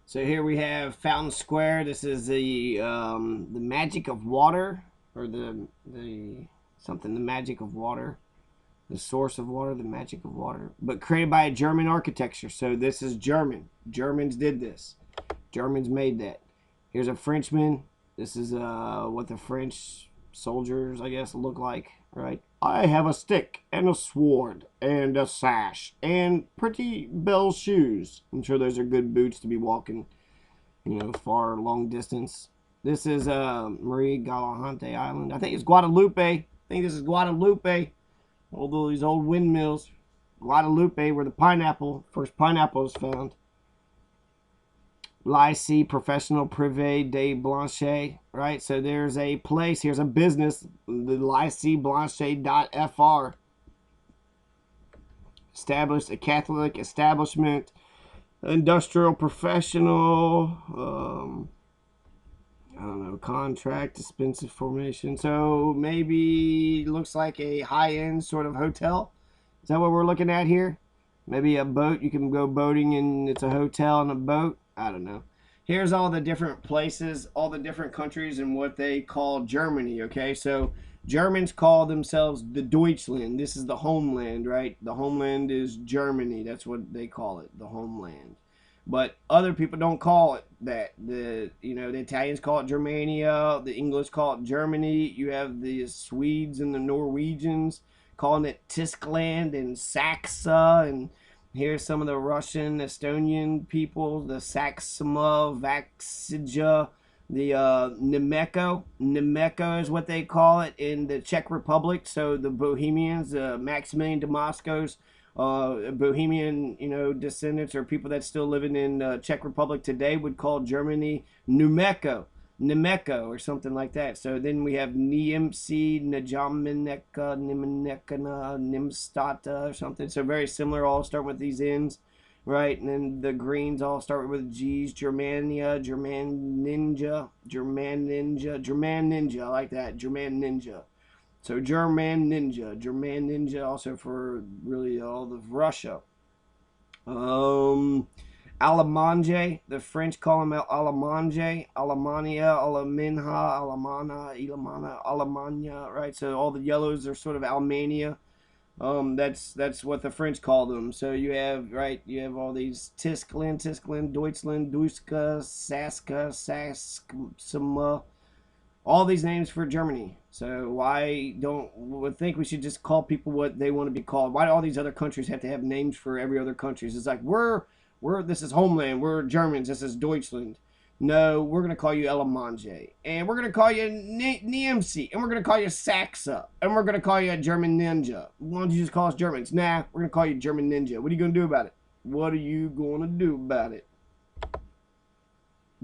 So here we have Fountain Square. This is the magic of water, or the something, the magic of water, the source of water, the magic of water, but created by a German architecture. So this is German. Germans did this. Germans made that. Here's a Frenchman. This is what the French soldiers, I guess, look like, right? I have a stick and a sword and a sash and pretty bell shoes. I'm sure those are good boots to be walking, far long distance. This is Marie Galahante Island. I think it's Guadalupe. I think this is Guadalupe. All these old windmills. Guadalupe, where the first pineapple is found. Lycée Professional Privé de Blanchet, right? So there's a place, here's a business, the Lycée Blanchet.fr. Established a Catholic establishment, industrial professional, I don't know, contract, expensive formation. So maybe looks like a high-end sort of hotel. Is that what we're looking at here? Maybe a boat. You can go boating and it's a hotel and a boat. I don't know. Here's all the different places, all the different countries and what they call Germany, okay? So Germans call themselves the Deutschland. This is the homeland, right? The homeland is Germany. That's what they call it, the homeland. But other people don't call it that. The Italians call it Germania, the English call it Germany. You have the Swedes and the Norwegians calling it Tyskland and Saxa, and here's some of the Russian, Estonian people, the Saxma, Vaxija, the Nemeko. Nemeko is what they call it in the Czech Republic. So the Bohemians, Maximilian Damasko's Bohemian, descendants or people that still living in Czech Republic today would call Germany Numeko. Nemeko or something like that. So then we have Niemcy, Najameneka, Nimenekana, Nimstata or something. So very similar, all start with these N's, right? And then the greens all start with G's. Germania, German Ninja, German Ninja, German Ninja. I like that. German Ninja. So German Ninja also for really all of Russia. Alemanje, the French call him Alemanje, Alemania, Aleminha, Alemana, Ilamana, Alemania, right? So all the yellows are sort of Almania. That's what the French call them. So you have all these Tiskland, Deutschland, Duska, Saska, Saskma, all these names for Germany. So why don't we think we should just call people what they want to be called? Why do all these other countries have to have names for every other country? It's like this is homeland. We're Germans. This is Deutschland. No, we're gonna call you Alemanje, and we're gonna call you Niemcy, and we're gonna call you Saxa, and we're gonna call you a German Ninja. Why don't you just call us Germans? Nah, we're gonna call you German Ninja. What are you gonna do about it? What are you gonna do about it?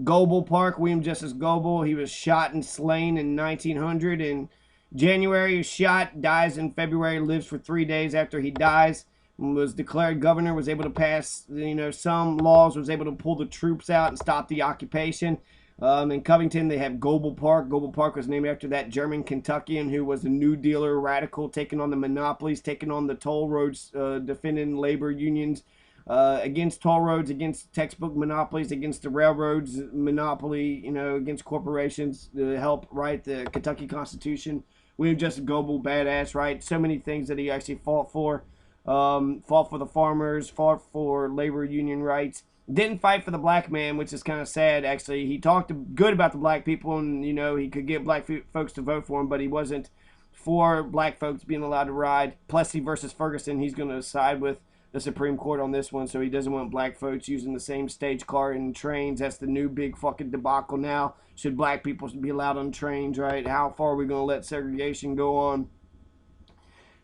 Goebel Park, William Justice Goebel. He was shot and slain in 1900 in January. He was shot, dies in February, lives for 3 days after he dies. Was declared governor, was able to pass, some laws, was able to pull the troops out and stop the occupation. In Covington, they have Goebel Park. Goebel Park was named after that German Kentuckian who was a New Dealer radical, taking on the monopolies, taking on the toll roads, defending labor unions against toll roads, against textbook monopolies, against the railroads monopoly, against corporations to help write the Kentucky Constitution. William Justice Goebel, badass, right? So many things that he actually fought for. Fought for the farmers, fought for labor union rights. Didn't fight for the black man, which is kind of sad, actually. He talked good about the black people, and, he could get black folks to vote for him, but he wasn't for black folks being allowed to ride. Plessy versus Ferguson, he's going to side with the Supreme Court on this one, so he doesn't want black folks using the same stage car and trains. That's the new big fucking debacle now. Should black people be allowed on trains, right? How far are we going to let segregation go on?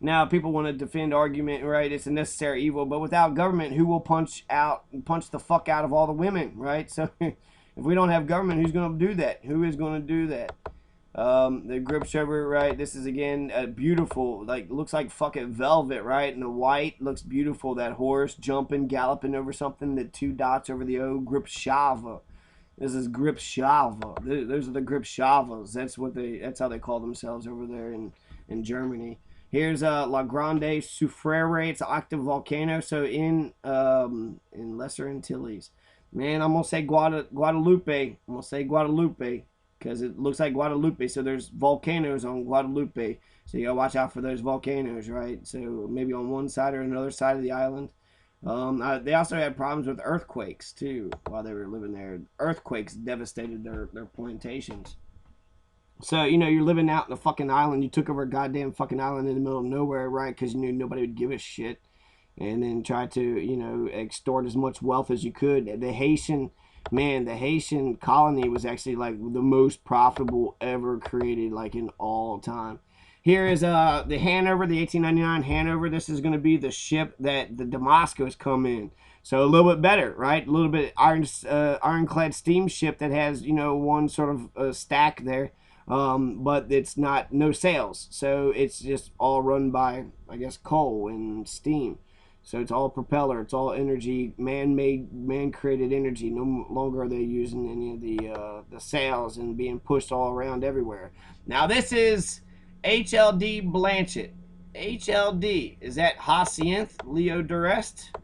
Now, people want to defend argument, right? It's a necessary evil, but without government, who will punch the fuck out of all the women, right? So, if we don't have government, who's going to do that? Who is going to do that? The Gripshover, right? This is again a beautiful, looks like fucking velvet, right? And the white looks beautiful. That horse jumping, galloping over something. The 2 dots over the O. Gripshover. This is Gripshover. Those are the Gripshovers. That's how they call themselves over there in Germany. Here's La Grande Soufriere. It's an active volcano. So in Lesser Antilles, Man, I'm gonna say Guadalupe. I'm gonna say Guadalupe because it looks like Guadalupe. So there's volcanoes on Guadalupe. So you gotta watch out for those volcanoes, right? So maybe on one side or another side of the island. They also had problems with earthquakes too while they were living there. Earthquakes devastated their plantations. So you're living out in a fucking island. You took over a goddamn fucking island in the middle of nowhere, right? Because you knew nobody would give a shit, and then try to extort as much wealth as you could. The Haitian colony was actually like the most profitable ever created, like in all time. Here is the Hanover, the 1899 Hanover. This is going to be the ship that the Damascus come in. So a little bit better, right? A little bit ironclad steamship that has one sort of stack there, but it's not no sails. So it's just all run by, I guess, coal and steam. So it's all propeller, it's all energy, man-made, man-created energy. No longer are they using any of the sails and being pushed all around everywhere. Now this is HLD Blanchett. HLD, is that Hacienth Leo Durest?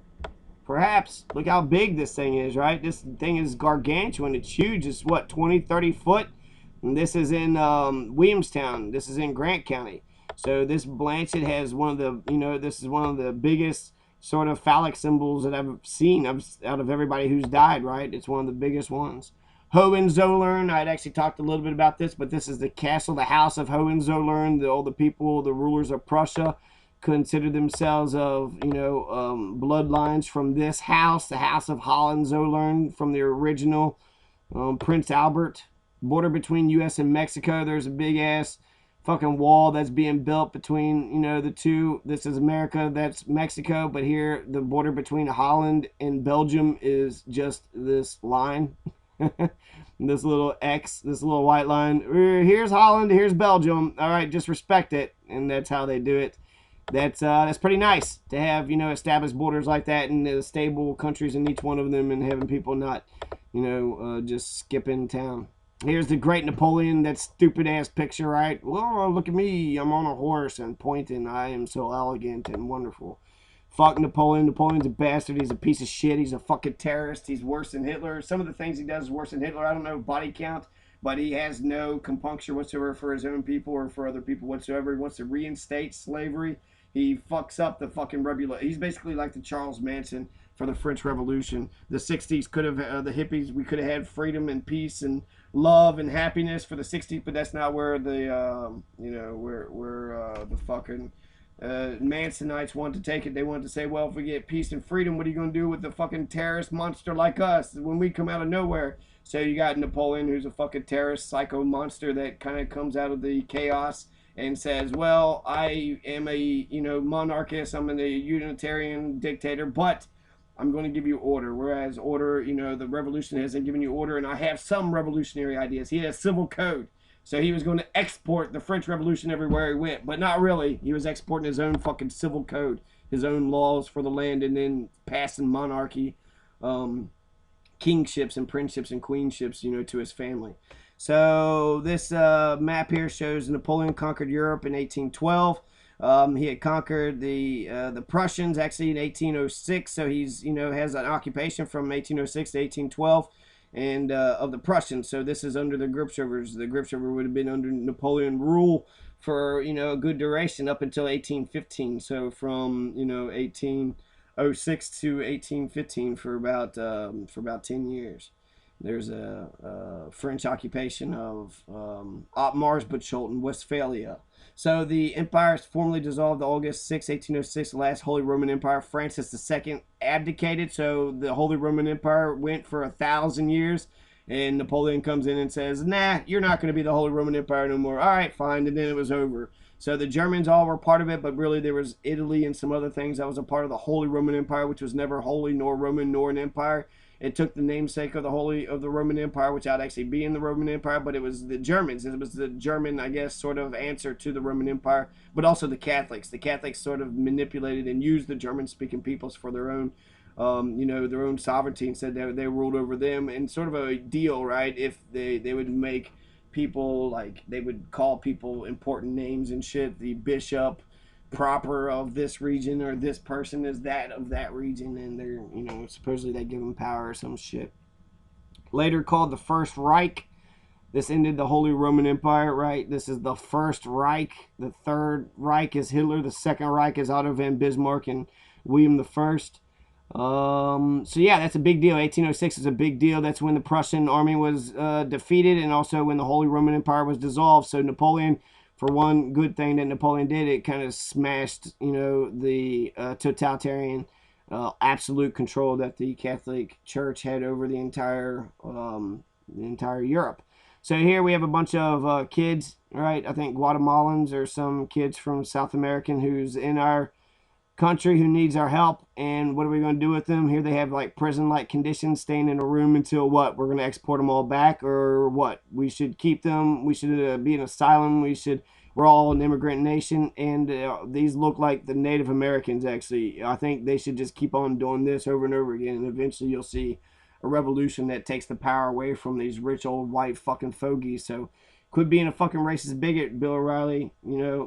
Perhaps. Look how big this thing is, right? This thing is gargantuan. It's huge. It's what, 20, 30 foot? And this is in Williamstown. This is in Grant County. So this Blanchett has one of the, this is one of the biggest sort of phallic symbols that I've seen out of everybody who's died, right? It's one of the biggest ones. Hohenzollern, I'd actually talked a little bit about this, but this is the castle, the house of Hohenzollern. All the people, the rulers of Prussia, consider themselves of, bloodlines from this house, the house of Hohenzollern, from the original Prince Albert. Border between U.S. and Mexico, there's a big ass fucking wall that's being built between the two. This is America, that's Mexico, but here the border between Holland and Belgium is just this line. This little X, this little white line. Here's Holland, here's Belgium. All right, just respect it, and that's how they do it. That's pretty nice to have established borders like that and stable countries in each one of them, and having people not just skipping town. Here's the great Napoleon, that stupid ass picture, right? Well, look at me, I'm on a horse and pointing. I am so elegant and wonderful. Fuck Napoleon. Napoleon's a bastard. He's a piece of shit. He's a fucking terrorist. He's worse than Hitler. Some of the things he does is worse than Hitler. I don't know body count, but he has no compunction whatsoever for his own people or for other people whatsoever. He wants to reinstate slavery. He fucks up the fucking revolution. He's basically like the Charles Manson for the French Revolution. The 60s could have, the hippies, we could have had freedom and peace and love and happiness for the 60s, but that's not where the, where the fucking Mansonites want to take it. They want to say, well, if we get peace and freedom, what are you going to do with the fucking terrorist monster like us when we come out of nowhere? So you got Napoleon, who's a fucking terrorist psycho monster that kind of comes out of the chaos and says, well, I am a monarchist, I'm a unitarian dictator, but I'm going to give you order. Whereas order, the revolution hasn't given you order, and I have some revolutionary ideas. He has civil code. So he was going to export the French Revolution everywhere he went, but not really. He was exporting his own fucking civil code, his own laws for the land, and then passing monarchy, kingships and princeships and queenships, to his family. So this map here shows Napoleon conquered Europe in 1812. He had conquered the Prussians actually in 1806. So he's has an occupation from 1806 to 1812, and of the Prussians. So this is under the Gripshovers. The Gripshover would have been under Napoleon rule for a good duration up until 1815. So from 1806 to 1815 for about 10 years. There's a French occupation of Marsbachult in Westphalia. So the empire formally dissolved August 6, 1806, the last Holy Roman Empire. Francis II abdicated, so the Holy Roman Empire went for 1,000 years, and Napoleon comes in and says, nah, you're not going to be the Holy Roman Empire no more. All right, fine, and then it was over. So the Germans all were part of it, but really there was Italy and some other things that was a part of the Holy Roman Empire, which was never holy nor Roman nor an empire. It took the namesake of the Roman Empire, which I'd actually be in the Roman Empire, but it was the Germans. It was the German, I guess, sort of answer to the Roman Empire, but also the Catholics. The Catholics sort of manipulated and used the German-speaking peoples for their own, their own sovereignty, and said they ruled over them, and sort of a deal, right? If they would make people, like, they would call people important names and shit. The bishop, proper of this region, or this person is that of that region, and they're, supposedly they give them power or some shit. Later called the First Reich. This ended the Holy Roman Empire, right? This is the First Reich. The Third Reich is Hitler. The Second Reich is Otto von Bismarck and William I. So yeah, that's a big deal. 1806 is a big deal. That's when the Prussian army was defeated, and also when the Holy Roman Empire was dissolved. So Napoleon, for one good thing that Napoleon did, it kind of smashed, the totalitarian absolute control that the Catholic Church had over the entire Europe. So here we have a bunch of kids, right? I think Guatemalans or some kids from South American who's in our country who needs our help. And what are we going to do with them? Here they have like prison-like conditions, staying in a room until what? We're going to export them all back, or what? We should keep them. We should be an asylum. We're all an immigrant nation. And these look like the Native Americans, actually. I think they should just keep on doing this over and over again. And eventually you'll see a revolution that takes the power away from these rich old white fucking fogies. So quit being a fucking racist bigot, Bill O'Reilly.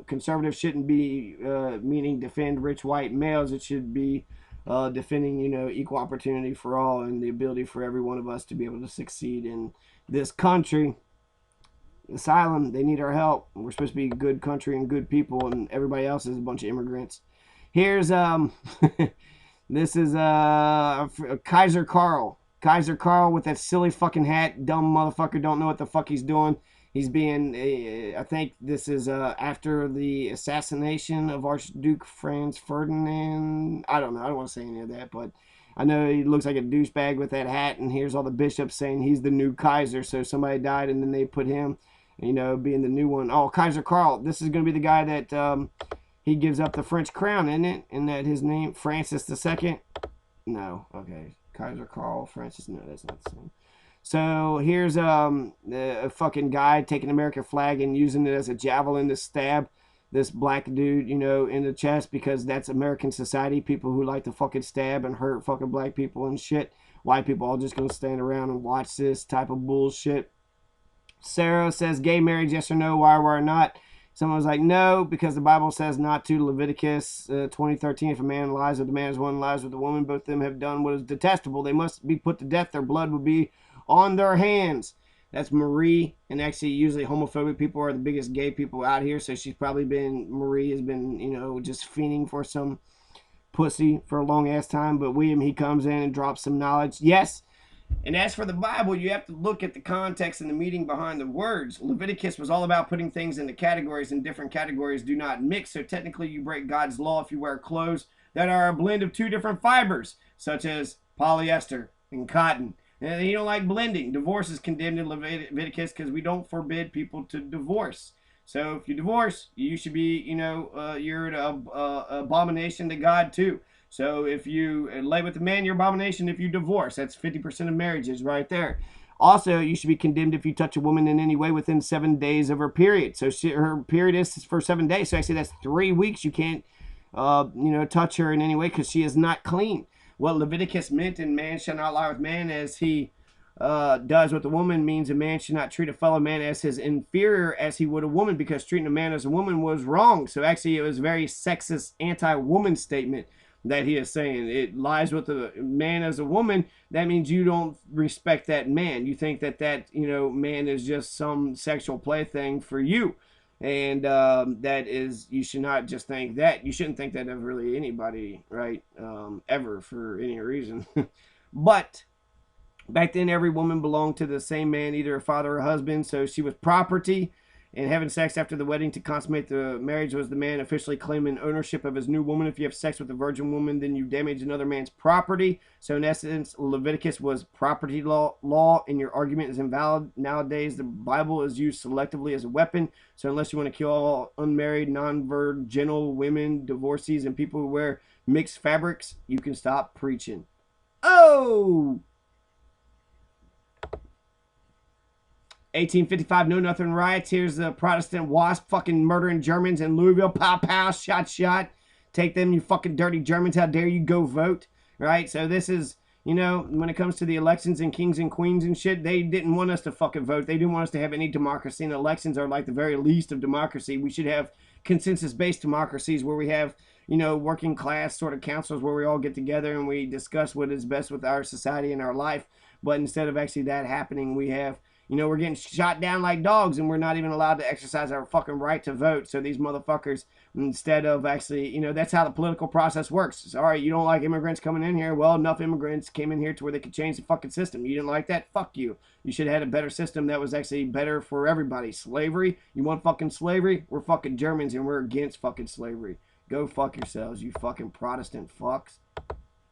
Conservatives shouldn't be meaning defend rich white males. It should be defending, equal opportunity for all, and the ability for every one of us to be able to succeed in this country. Asylum, they need our help. We're supposed to be a good country and good people, and everybody else is a bunch of immigrants. Here's this is Kaiser Karl. Kaiser Karl with that silly fucking hat. Dumb motherfucker, don't know what the fuck he's doing. He's being, I think this is after the assassination of Archduke Franz Ferdinand. I don't know. I don't want to say any of that, but I know he looks like a douchebag with that hat, and here's all the bishops saying he's the new Kaiser. So somebody died, and then they put him, being the new one. Oh, Kaiser Karl. This is going to be the guy that he gives up the French crown, isn't it? And that his name, Francis II? No. Okay. Kaiser Karl Francis. No, that's not the same. So here's a fucking guy taking the American flag and using it as a javelin to stab this black dude, in the chest, because that's American society. People who like to fucking stab and hurt fucking black people and shit. White people all just gonna stand around and watch this type of bullshit. Sarah says, gay marriage, yes or no, why or why not? Someone was like, no, because the Bible says not to. Leviticus 20:13, if a man lies with a man as one lies with a woman, both of them have done what is detestable. They must be put to death. Their blood will be on their hands. That's Marie. And actually, usually homophobic people are the biggest gay people out here. So Marie has been, just fiending for some pussy for a long ass time. But William, he comes in and drops some knowledge. Yes. And as for the Bible, you have to look at the context and the meaning behind the words. Leviticus was all about putting things into categories, and different categories do not mix. So technically, you break God's law if you wear clothes that are a blend of two different fibers, such as polyester and cotton. And you don't like blending. Divorce is condemned in Leviticus because we don't forbid people to divorce. So if you divorce, you should be, you're an abomination to God too. So if you lay with a man, you're abomination. If you divorce, that's 50% of marriages right there. Also, you should be condemned if you touch a woman in any way within 7 days of her period. So her period is for 7 days. So actually that's 3 weeks. You can't, touch her in any way because she is not clean. What Leviticus meant in man shall not lie with man as he does with a woman means a man should not treat a fellow man as his inferior as he would a woman, because treating a man as a woman was wrong. So actually it was a very sexist anti-woman statement that he is saying. It lies with a man as a woman. That means you don't respect that man. You think that man is just some sexual plaything for you. And that is, you should not just think that. You shouldn't think that of really anybody, right? Ever, for any reason. But back then, every woman belonged to the same man, either a father or a husband. So she was property. And having sex after the wedding to consummate the marriage was the man officially claiming ownership of his new woman. If you have sex with a virgin woman, then you damage another man's property. So in essence, Leviticus was property law, and your argument is invalid. Nowadays, the Bible is used selectively as a weapon. So unless you want to kill all unmarried, non-virginal women, divorcees, and people who wear mixed fabrics, you can stop preaching. Oh! 1855 Know Nothing riots. Here's the Protestant wasp fucking murdering Germans in Louisville. Pow, pow, shot, shot. Take them, you fucking dirty Germans. How dare you go vote, right? So this is, when it comes to the elections and kings and queens and shit, they didn't want us to fucking vote. They didn't want us to have any democracy, and elections are like the very least of democracy. We should have consensus-based democracies where we have, you know, working class sort of councils where we all get together and we discuss what is best with our society and our life. But instead of actually that happening, we have, you know, we're getting shot down like dogs and we're not even allowed to exercise our fucking right to vote. So these motherfuckers, instead of actually, you know, that's how the political process works. It's, all right, you don't like immigrants coming in here. Well, enough immigrants came in here to where they could change the fucking system. You didn't like that? Fuck you. You should have had a better system that was actually better for everybody. Slavery? You want fucking slavery? We're fucking Germans and we're against fucking slavery. Go fuck yourselves, you fucking Protestant fucks.